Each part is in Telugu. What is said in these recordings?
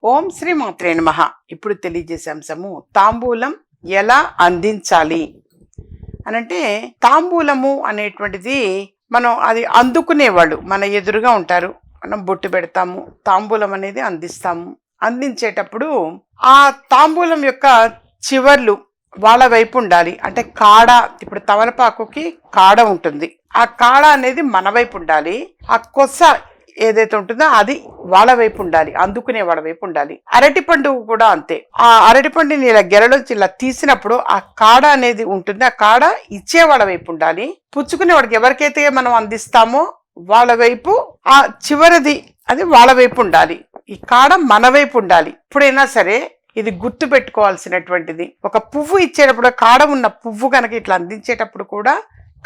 ఓం శ్రీ మాత్రే నమః. ఇప్పుడు తెలియజేసే అంశము తాంబూలం ఎలా అందించాలి అనంటే, తాంబూలము అనేటువంటిది మనం అది అందుకునేవాళ్ళు మన ఎదురుగా ఉంటారు. మనం బొట్టు పెడతాము, తాంబూలం అనేది అందిస్తాము. అందించేటప్పుడు ఆ తాంబూలం యొక్క చివర్లు వాళ్ళ వైపు ఉండాలి. అంటే కాడ, ఇప్పుడు తమలపాకుకి కాడ ఉంటుంది, ఆ కాడ అనేది మన వైపు ఉండాలి. ఆ కొస ఏదైతే ఉంటుందో అది వాళ్ళ వైపు ఉండాలి, అందుకునే వాళ్ళ వైపు ఉండాలి. అరటి పండు కూడా అంతే. ఆ అరటి పండుని ఇలా గెలలోంచి ఇలా తీసినప్పుడు ఆ కాడ అనేది ఉంటుంది, ఆ కాడ ఇచ్చే వాళ్ళ వైపు ఉండాలి. పుచ్చుకునే వాడికి ఎవరికైతే మనం అందిస్తామో వాళ్ళ వైపు ఆ చివరిది అది వాళ్ళ వైపు ఉండాలి. ఈ కాడ మన వైపు ఉండాలి. ఎప్పుడైనా సరే ఇది గుర్తు పెట్టుకోవాల్సినటువంటిది. ఒక పువ్వు ఇచ్చేటప్పుడు కాడ ఉన్న పువ్వు కనుక ఇట్లా అందించేటప్పుడు కూడా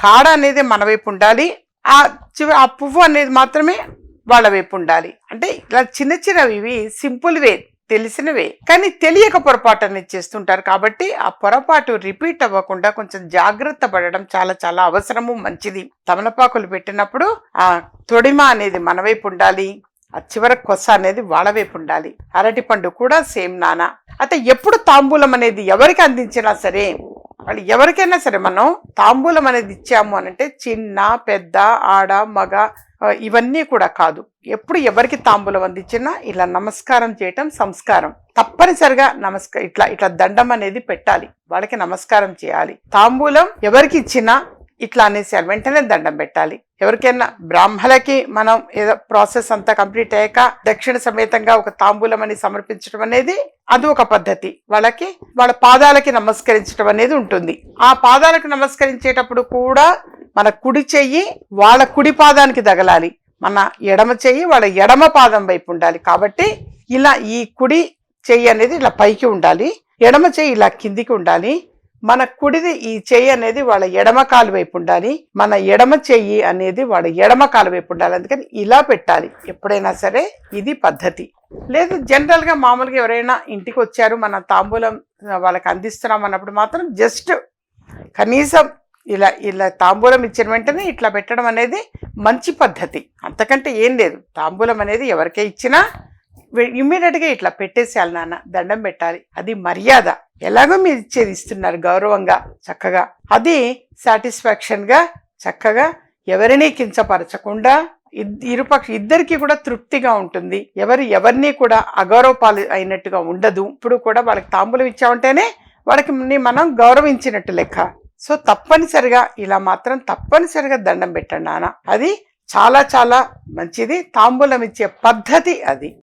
కాడ అనేది మన వైపు ఉండాలి, ఆ పువ్వు అనేది మాత్రమే వాళ్ళ వైపు ఉండాలి. అంటే ఇలా చిన్న చిన్నవి, ఇవి సింపుల్ వే, తెలిసినవే, కానీ తెలియక పొరపాటు అనేది చేస్తుంటారు. కాబట్టి ఆ పొరపాటు రిపీట్ అవ్వకుండా కొంచెం జాగ్రత్త పడడం చాలా చాలా అవసరము, మంచిది. తమలపాకులు పెట్టినప్పుడు ఆ తొడిమ అనేది మన వైపు ఉండాలి, ఆ చివర కొస అనేది వాళ్ళ వైపు ఉండాలి. అరటి పండు కూడా సేమ్ నానా. అయితే ఎప్పుడు తాంబూలం అనేది ఎవరికి అందించినా సరే, వాళ్ళు ఎవరికైనా సరే మనం తాంబూలం అనేది ఇచ్చాము అనంటే చిన్న పెద్ద ఆడ మగ ఇవన్నీ కూడా కాదు. ఎప్పుడు ఎవరికి తాంబూలం అందించినా ఇలా నమస్కారం చేయటం సంస్కారం. తప్పనిసరిగా ఇట్లా ఇట్లా దండం అనేది పెట్టాలి, వాళ్ళకి నమస్కారం చేయాలి. తాంబూలం ఎవరికి ఇచ్చినా ఇట్లా అనేసి వెంటనే దండం పెట్టాలి. ఎవరికైనా బ్రాహ్మణులకి మనం ఏదో ప్రాసెస్ అంతా కంప్లీట్ అయ్యాక దక్షిణ సమేతంగా ఒక తాంబూలం అని సమర్పించడం అనేది అది ఒక పద్ధతి. వాళ్ళకి వాళ్ళ పాదాలకి నమస్కరించడం అనేది ఉంటుంది. ఆ పాదాలకు నమస్కరించేటప్పుడు కూడా మన కుడి చెయ్యి వాళ్ళ కుడి పాదానికి తగలాలి, మన ఎడమ చెయ్యి వాళ్ళ ఎడమ పాదం వైపు ఉండాలి. కాబట్టి ఇలా ఈ కుడి చెయ్యి అనేది ఇలా పైకి ఉండాలి, ఎడమ చెయ్యి ఇలా కిందికి ఉండాలి. మన కుడిది ఈ చెయ్యి అనేది వాళ్ళ ఎడమ కాలు వైపు ఉండాలి, మన ఎడమ చెయ్యి అనేది వాళ్ళ ఎడమ కాలు వైపు ఉండాలి. అందుకని ఇలా పెట్టాలి ఎప్పుడైనా సరే. ఇది పద్ధతి. లేదు జనరల్గా మామూలుగా ఎవరైనా ఇంటికి వచ్చారు, మన తాంబూలం వాళ్ళకి అందిస్తున్నాం అన్నప్పుడు మాత్రం జస్ట్ కనీసం ఇలా ఇలా తాంబూలం ఇచ్చిన వెంటనే ఇట్లా పెట్టడం అనేది మంచి పద్ధతి. అంతకంటే ఏం లేదు. తాంబూలం అనేది ఎవరికే ఇచ్చినా ఇమ్మీడియట్గా ఇట్లా పెట్టేసేయాలి, నాన్న దండం పెట్టాలి. అది మర్యాద. ఎలాగో మీరు ఇచ్చేది ఇస్తున్నారు గౌరవంగా, చక్కగా, అది సాటిస్ఫాక్షన్గా చక్కగా ఎవరినీ కించపరచకుండా ఇద్దరికి కూడా తృప్తిగా ఉంటుంది. ఎవరిని కూడా అగౌరవపాలు అయినట్టుగా ఉండదు. ఇప్పుడు కూడా వాళ్ళకి తాంబూలం ఇచ్చామంటేనే వాళ్ళకి మనం గౌరవించినట్టు లెక్క. సో తప్పనిసరిగా ఇలా మాత్రం తప్పనిసరిగా దండం పెట్టండి నాన్న. అది చాలా చాలా మంచిది. తాంబూలం ఇచ్చే పద్ధతి అది.